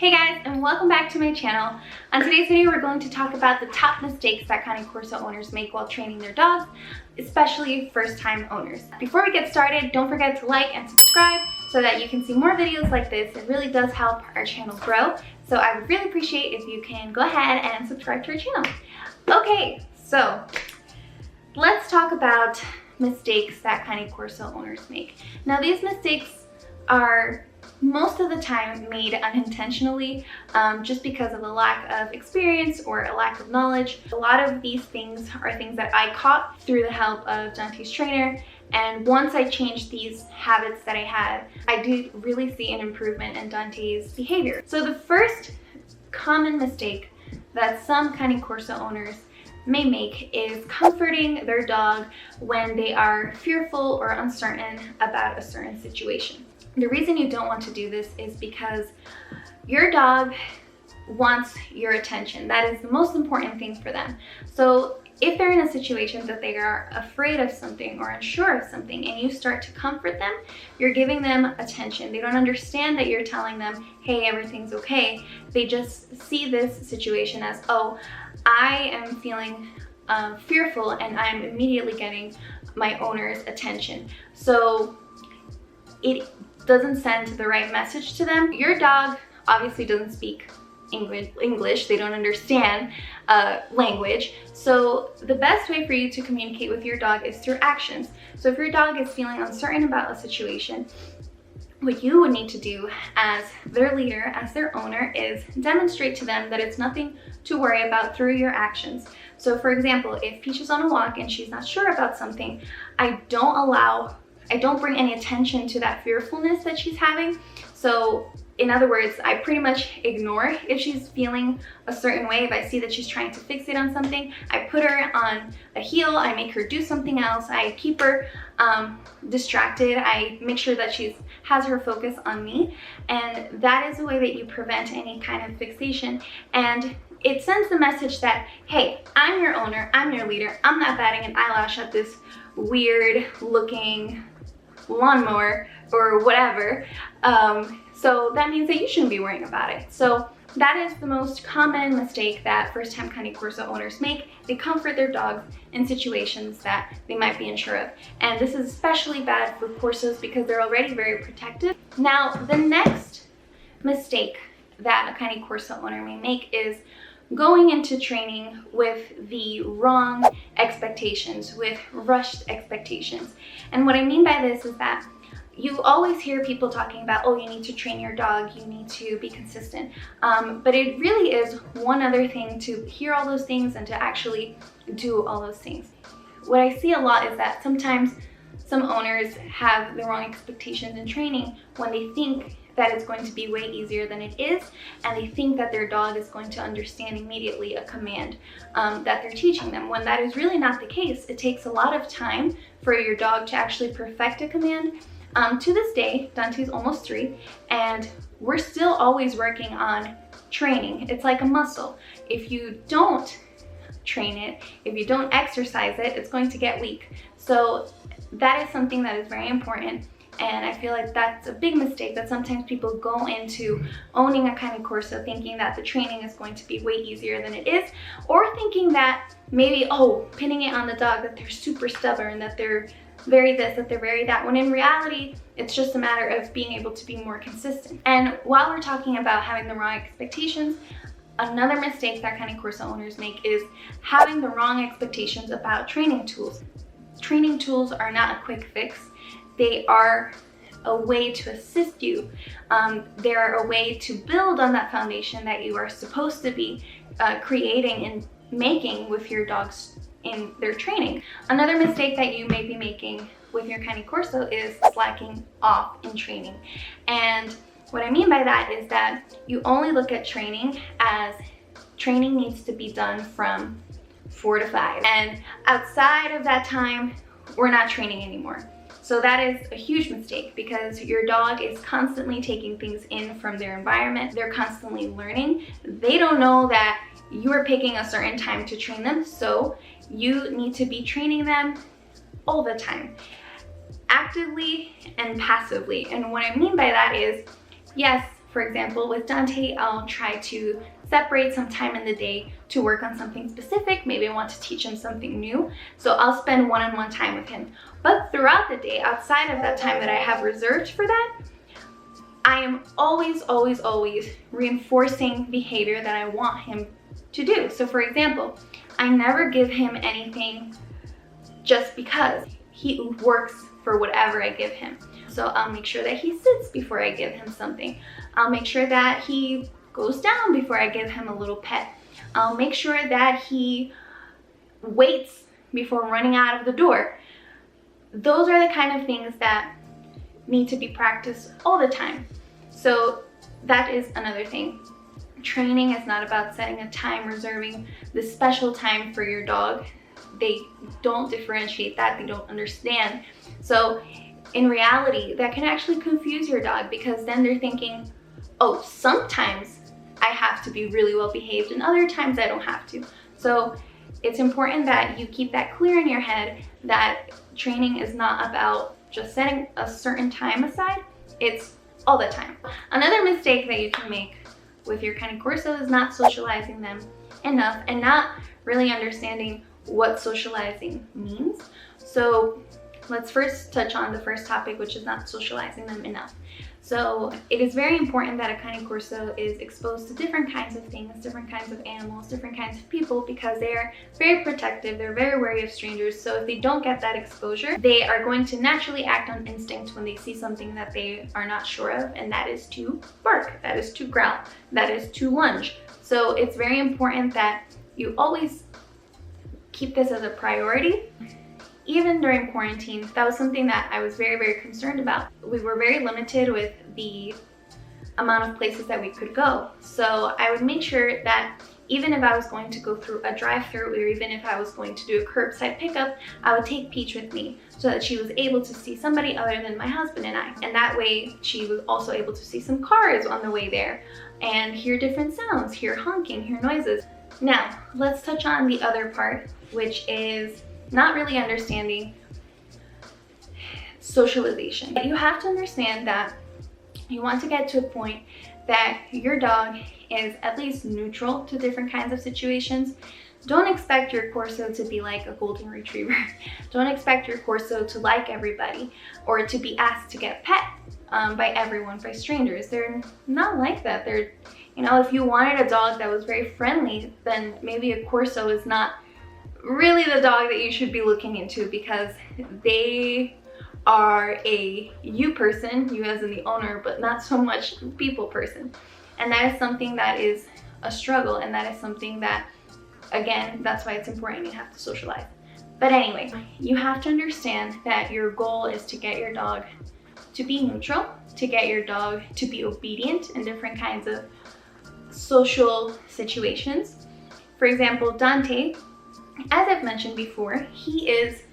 Hey guys, and welcome back to my channel. On today's video, we're going to talk about the top mistakes that Cane Corso owners make while training their dogs, especially first-time owners. Before we get started, don't forget to like and subscribe so that you can see more videos like this. It really does help our channel grow, so I would really appreciate if you can go ahead and subscribe to our channel. Okay, so let's talk about mistakes that Cane Corso owners make. Now, these mistakes are most of the time made unintentionally, just because of a lack of experience or a lack of knowledge. A lot of these things are things that I caught through the help of Dante's trainer, and once I changed these habits that I had, I did really see an improvement in Dante's behavior. So the first common mistake that some Cane Corso owners may make is comforting their dog when they are fearful or uncertain about a certain situation. The reason you don't want to do this is because your dog wants your attention. That is the most important thing for them. So if they're in a situation that they are afraid of something or unsure of something and you start to comfort them, you're giving them attention. They don't understand that you're telling them, hey, everything's okay. They just see this situation as, oh, I am feeling fearful and I'm immediately getting my owner's attention. So it doesn't send the right message to them. Your dog obviously doesn't speak English. They don't understand language. So the best way for you to communicate with your dog is through actions. So if your dog is feeling uncertain about a situation, what you would need to do as their leader, as their owner, is demonstrate to them that it's nothing to worry about through your actions. So for example, if Peach is on a walk and she's not sure about something, I don't bring any attention to that fearfulness that she's having. So in other words, I pretty much ignore if she's feeling a certain way. If I see that she's trying to fixate on something, I put her on a heel, I make her do something else, I keep her distracted, I make sure that she has her focus on me. And that is a way that you prevent any kind of fixation. And it sends the message that, hey, I'm your owner, I'm your leader, I'm not batting an eyelash at this weird looking lawnmower or whatever. So that means that you shouldn't be worrying about it. So that is the most common mistake that first-time Cane Corso owners make. They comfort their dogs in situations that they might be unsure of. And this is especially bad for Corsos because they're already very protective. Now, the next mistake that a Cane Corso owner may make is going into training with the wrong expectations, with rushed expectations. And what I mean by this is that you always hear people talking about, oh, you need to train your dog, you need to be consistent. But it really is one other thing to hear all those things and to actually do all those things. What I see a lot is that sometimes some owners have the wrong expectations in training when they think that it's going to be way easier than it is, and they think that their dog is going to understand immediately a command that they're teaching them, when that is really not the case. It takes a lot of time for your dog to actually perfect a command. To this day, Dante's almost 3, and we're still always working on training. It's like a muscle. If you don't train it, if you don't exercise it, it's going to get weak. So that is something that is very important. And I feel like that's a big mistake, that sometimes people go into owning a Cane Corso thinking that the training is going to be way easier than it is, or thinking that maybe, oh, pinning it on the dog, that they're super stubborn, that they're very this, that they're very that, when in reality, it's just a matter of being able to be more consistent. And while we're talking about having the wrong expectations, another mistake that Cane Corso owners make is having the wrong expectations about training tools. Training tools are not a quick fix. They are a way to assist you. They're a way to build on that foundation that you are supposed to be creating and making with your dogs in their training. Another mistake that you may be making with your Cane Corso is slacking off in training. And what I mean by that is that you only look at training as training needs to be done from 4 to 5. And outside of that time, we're not training anymore. So that is a huge mistake, because your dog is constantly taking things in from their environment. They're constantly learning. They don't know that you are picking a certain time to train them, so you need to be training them all the time, actively and passively. And what I mean by that is, yes, For example, with Dante, I'll try to separate some time in the day to work on something specific. Maybe I want to teach him something new, so I'll spend one-on-one time with him. But throughout the day, outside of that time that I have reserved for that, I am always reinforcing behavior that I want him to do. So for example, I never give him anything just because. He works for whatever I give him. So I'll make sure that he sits before I give him something. I'll make sure that he goes down before I give him a little pet. I'll make sure that he waits before running out of the door. Those are the kind of things that need to be practiced all the time. So that is another thing. Training is not about setting a time, reserving the special time for your dog. They don't differentiate that, they don't understand. So in reality, that can actually confuse your dog, because then they're thinking, oh, sometimes I have to be really well behaved and other times I don't have to. So it's important that you keep that clear in your head, that training is not about just setting a certain time aside, it's all the time. Another mistake that you can make with your Cane Corso is not socializing them enough and not really understanding what socializing means. So let's first touch on the first topic, which is not socializing them enough. So it is very important that a Cane Corso is exposed to different kinds of things, different kinds of animals, different kinds of people, because they are very protective, they're very wary of strangers. So if they don't get that exposure, they are going to naturally act on instinct when they see something that they are not sure of, and that is to bark, that is to growl, that is to lunge. So it's very important that you always keep this as a priority. Even during quarantine, that was something that I was very concerned about. We were very limited with the amount of places that we could go. So I would make sure that even if I was going to go through a drive-through, or even if I was going to do a curbside pickup, I would take Peach with me so that she was able to see somebody other than my husband and I. And that way she was also able to see some cars on the way there and hear different sounds, hear honking, hear noises. Now, let's touch on the other part, which is not really understanding socialization. You have to understand that you want to get to a point that your dog is at least neutral to different kinds of situations. Don't expect your Corso to be like a golden retriever. Don't expect your Corso to like everybody or to be asked to get pet by everyone, by strangers. They're not like that. They're, you know, if you wanted a dog that was very friendly, then maybe a Corso is not really the dog that you should be looking into, because they are a you person, you as in the owner, but not so much people person. And that is something that is a struggle, and that is something that, again, that's why it's important you have to socialize. But anyway, you have to understand that your goal is to get your dog to be neutral, to get your dog to be obedient in different kinds of social situations. For example, Dante, as I've mentioned before, he is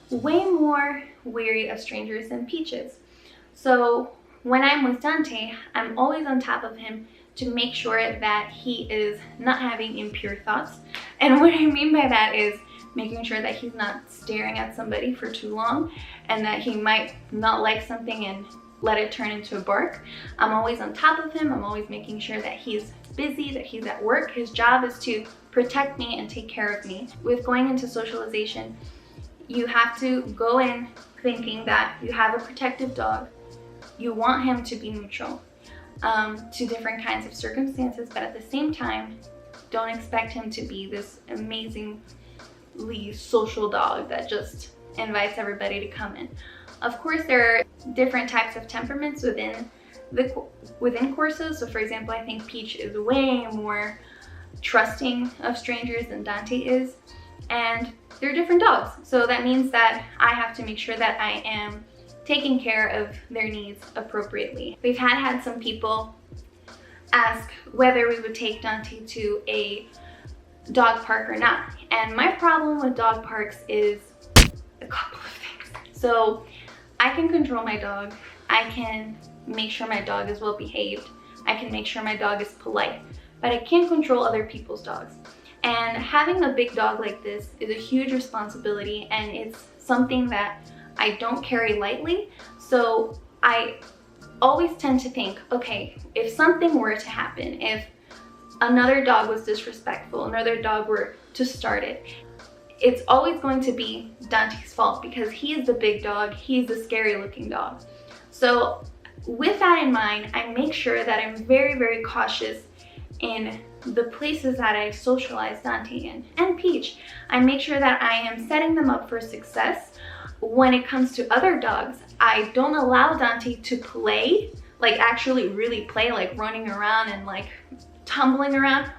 way more wary of strangers than Peach is. So when I'm with Dante, I'm always on top of him to make sure that he is not having impure thoughts. And what I mean by that is making sure that he's not staring at somebody for too long, and that he might not like something and let it turn into a bark. I'm always on top of him. I'm always making sure that he's busy, that he's at work. His job is to protect me and take care of me. With going into socialization, you have to go in thinking that you have a protective dog. You want him to be neutral to different kinds of circumstances, but at the same time, don't expect him to be this amazingly social dog that just invites everybody to come in. Of course, there are different types of temperaments within Corsos. So for example, I think Peach is way more trusting of strangers than Dante is, and they're different dogs. So that means that I have to make sure that I am taking care of their needs appropriately. We've had some people ask whether we would take Dante to a dog park or not. And my problem with dog parks is a couple of things. So I can control my dog. I can make sure my dog is well behaved. I can make sure my dog is polite, but I can't control other people's dogs. And having a big dog like this is a huge responsibility, and it's something that I don't carry lightly. So I always tend to think, okay, if something were to happen, if another dog was disrespectful, another dog were to start it, it's always going to be Dante's fault because he is the big dog, he's the scary looking dog. So with that in mind, I make sure that I'm very, very cautious in the places that I socialize Dante in, and Peach. I make sure that I am setting them up for success. When it comes to other dogs, I don't allow Dante to play, like actually really play, like running around and like tumbling around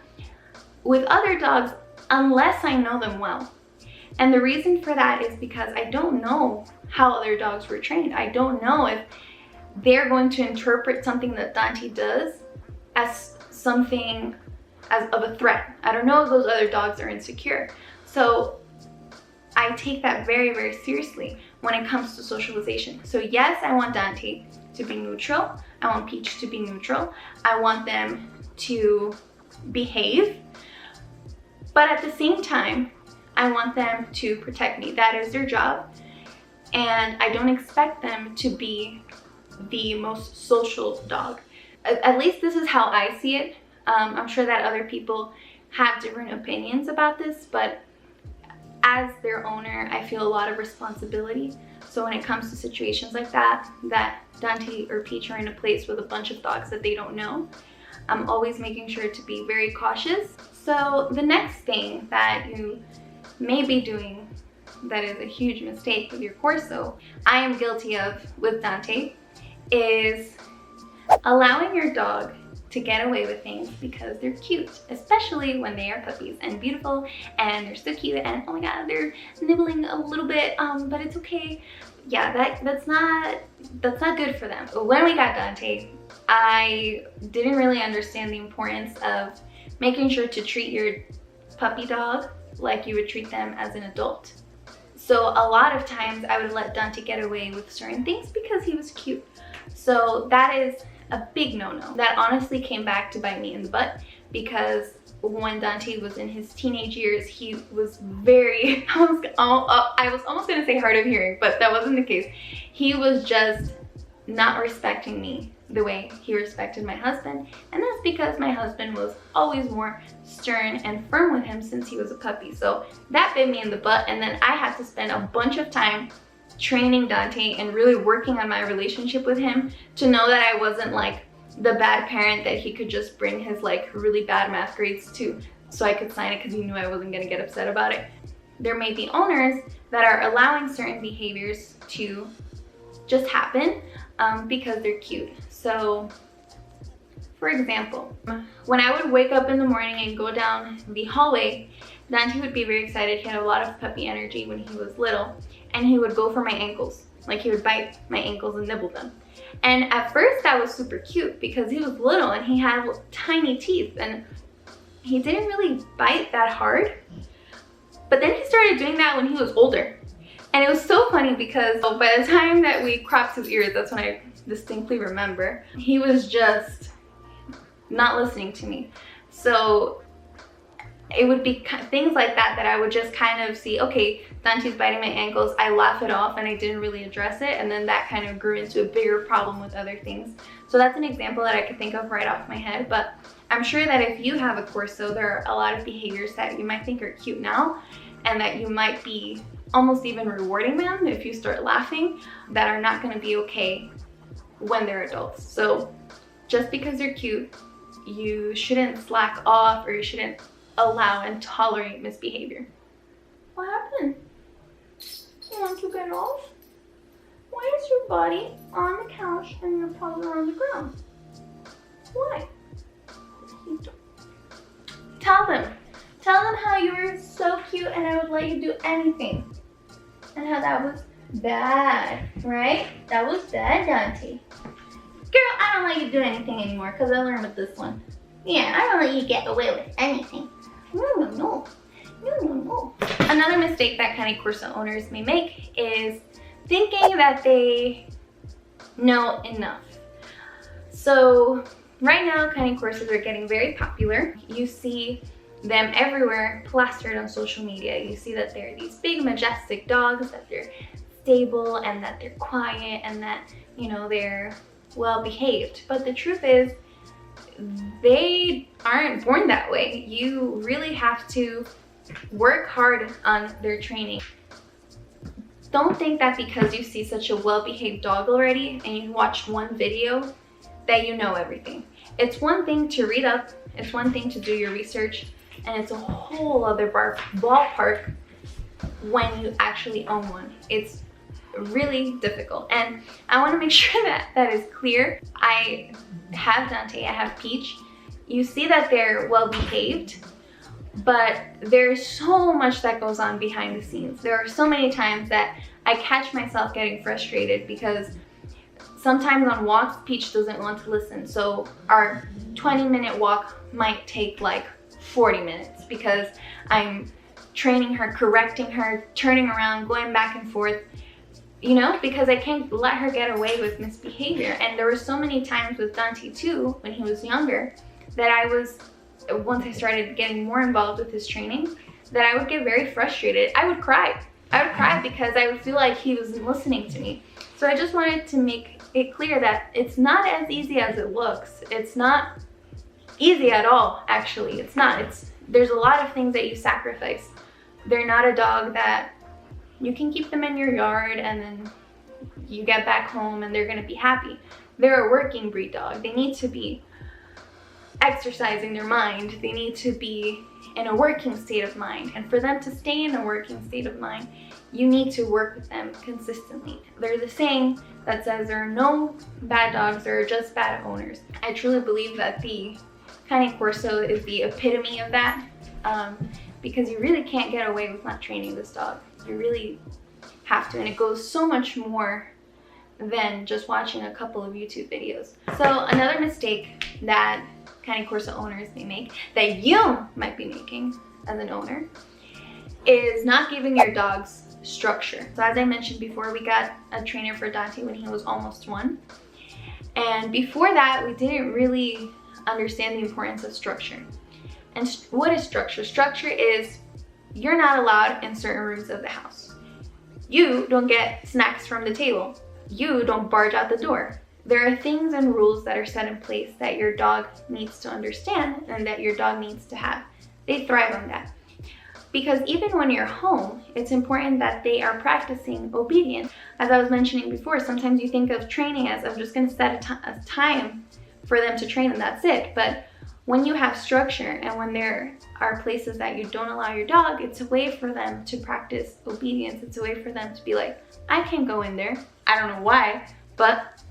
with other dogs unless I know them well. And the reason for that is because I don't know how other dogs were trained. I don't know if they're going to interpret something that Dante does as something of a threat. I don't know if those other dogs are insecure. So I take that very, very seriously when it comes to socialization. So yes, I want Dante to be neutral. I want Peach to be neutral. I want them to behave. But at the same time, I want them to protect me. That is their job. And I don't expect them to be the most social dog. At least this is how I see it. I'm sure that other people have different opinions about this, but as their owner, I feel a lot of responsibility. So when it comes to situations like that Dante or Peach are in a place with a bunch of dogs that they don't know, I'm always making sure to be very cautious. So the next thing that you may be doing that is a huge mistake with your Corso, I am guilty of with Dante, is allowing your dog to get away with things because they're cute, especially when they are puppies and beautiful and they're so cute and oh my god, they're nibbling a little bit, but it's okay. Yeah, that's not good for them. When we got Dante, I didn't really understand the importance of making sure to treat your puppy dog like you would treat them as an adult. So a lot of times I would let Dante get away with certain things because he was cute. So that is a big no-no. That honestly came back to bite me in the butt because when Dante was in his teenage years, he was very, I was almost gonna say hard of hearing, but that wasn't the case. He was just not respecting me the way he respected my husband, and that's because my husband was always more stern and firm with him since he was a puppy. So that bit me in the butt, and then I had to spend a bunch of time training Dante and really working on my relationship with him to know that I wasn't like the bad parent that he could just bring his like really bad math grades to so I could sign it because he knew I wasn't gonna get upset about it. There may be owners that are allowing certain behaviors to just happen because they're cute. So for example, when I would wake up in the morning and go down the hallway, Dante would be very excited. He had a lot of puppy energy when he was little, and he would go for my ankles. Like he would bite my ankles and nibble them. And at first that was super cute because he was little and he had tiny teeth and he didn't really bite that hard. But then he started doing that when he was older. And it was so funny because by the time that we cropped his ears, that's when I distinctly remember, he was just not listening to me. So it would be things like that that I would just kind of see, okay, Dante's biting my ankles, I laugh it off and I didn't really address it, and then that kind of grew into a bigger problem with other things. So that's an example that I could think of right off my head, but I'm sure that if you have a Corso, there are a lot of behaviors that you might think are cute now and that you might be almost even rewarding them if you start laughing, that are not going to be okay when they're adults. So just because they're cute, you shouldn't slack off or you shouldn't allow and tolerate misbehavior. What happened? You want to get off? Why is your body on the couch and your paws are on the ground? Why? Tell them how you were so cute and I would let you do anything. And how that was bad, right? That was bad, Dante. Girl, I don't let you do anything anymore because I learned with this one. Yeah, I don't let you get away with anything. No. Another mistake that Cane Corso owners may make is thinking that they know enough. So right now, Cane Corsos are getting very popular. You see them everywhere plastered on social media. You see that they're these big majestic dogs, that they're stable and that they're quiet and that, you know, they're well behaved. But the truth is, they aren't born that way. You really have to work hard on their training. Don't think that because you see such a well-behaved dog already and you watched one video that you know everything. It's one thing to read up, it's one thing to do your research, and it's a whole other ballpark when you actually own one. It's really difficult, and I want to make sure that that is clear. I have Dante, I have Peach. You see that they're well behaved, but there's so much that goes on behind the scenes. There are so many times that I catch myself getting frustrated because sometimes on walks, Peach doesn't want to listen. So our 20-minute walk might take like 40 minutes because I'm training her, correcting her, turning around, going back and forth, you know, because I can't let her get away with misbehavior. And there were so many times with Dante too, when he was younger, that once I started getting more involved with his training, that I would get very frustrated. I would cry. I would cry because I would feel like he wasn't listening to me. So I just wanted to make it clear that it's not as easy as it looks. It's not easy at all, actually. It's not. There's a lot of things that you sacrifice. They're not a dog that you can keep them in your yard and then you get back home and they're gonna be happy. They're a working breed dog. They need to be exercising their mind. They need to be in a working state of mind. And for them to stay in a working state of mind, you need to work with them consistently. There's a saying that says there are no bad dogs, there are just bad owners. I truly believe that the Cane Corso is the epitome of that, because you really can't get away with not training this dog. You really have to, and it goes so much more than just watching a couple of YouTube videos. So another mistake that Cane Corso owners may make, that you might be making as an owner, is not giving your dogs structure. So as I mentioned before, we got a trainer for Dante when he was almost 1. And before that, we didn't really understand the importance of structure. And what is structure? Structure is you're not allowed in certain rooms of the house. You don't get snacks from the table. You don't barge out the door. There are things and rules that are set in place that your dog needs to understand and that your dog needs to have. They thrive on that. Because even when you're home, it's important that they are practicing obedience. As I was mentioning before, sometimes you think of training as I'm just going to set a time for them to train and that's it. But when you have structure and when there are places that you don't allow your dog, it's a way for them to practice obedience. It's a way for them to be like, I can't go in there. I don't know why, but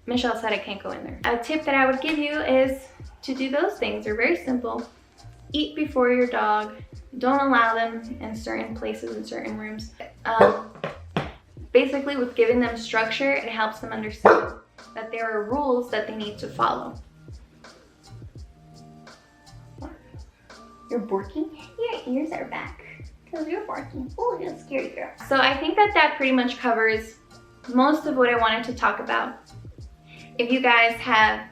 Michelle said I can't go in there. A tip that I would give you is to do those things. They're very simple. Eat before your dog. Don't allow them in certain places, in certain rooms. Basically, with giving them structure, it helps them understand that there are rules that they need to follow. You're barking? Your ears are back because you're barking. Oh, you're a scary girl. So I think that pretty much covers most of what I wanted to talk about. If you guys have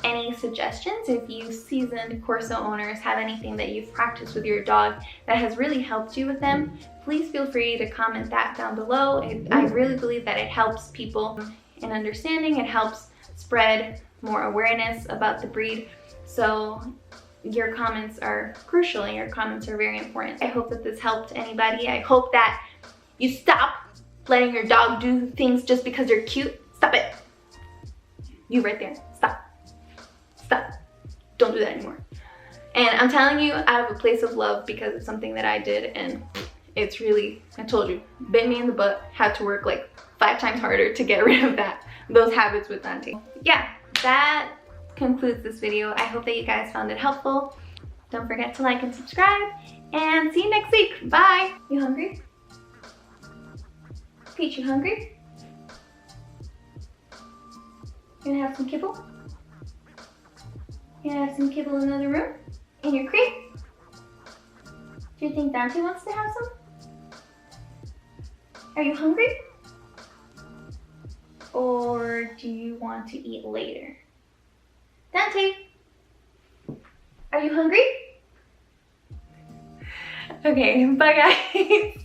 any suggestions, if you seasoned Corso owners have anything that you've practiced with your dog that has really helped you with them, please feel free to comment that down below. I really believe that it helps people in understanding. It helps spread more awareness about the breed. So your comments are crucial and your comments are very important. I hope that this helped anybody. I hope that you stop letting your dog do things just because they're cute. Stop it. You right there. Stop. Stop. Don't do that anymore. And I'm telling you out of a place of love because it's something that I did and it's really, I told you, bit me in the butt, had to work like 5 times harder to get rid of those habits with Dante. Yeah, that concludes this video. I hope that you guys found it helpful. Don't forget to like and subscribe and see you next week. Bye. You hungry? Peach, you hungry? You gonna have some kibble? You gonna have some kibble in another room? In your crate? Do you think Dante wants to have some? Are you hungry? Or do you want to eat later? Dante, are you hungry? Okay, bye guys.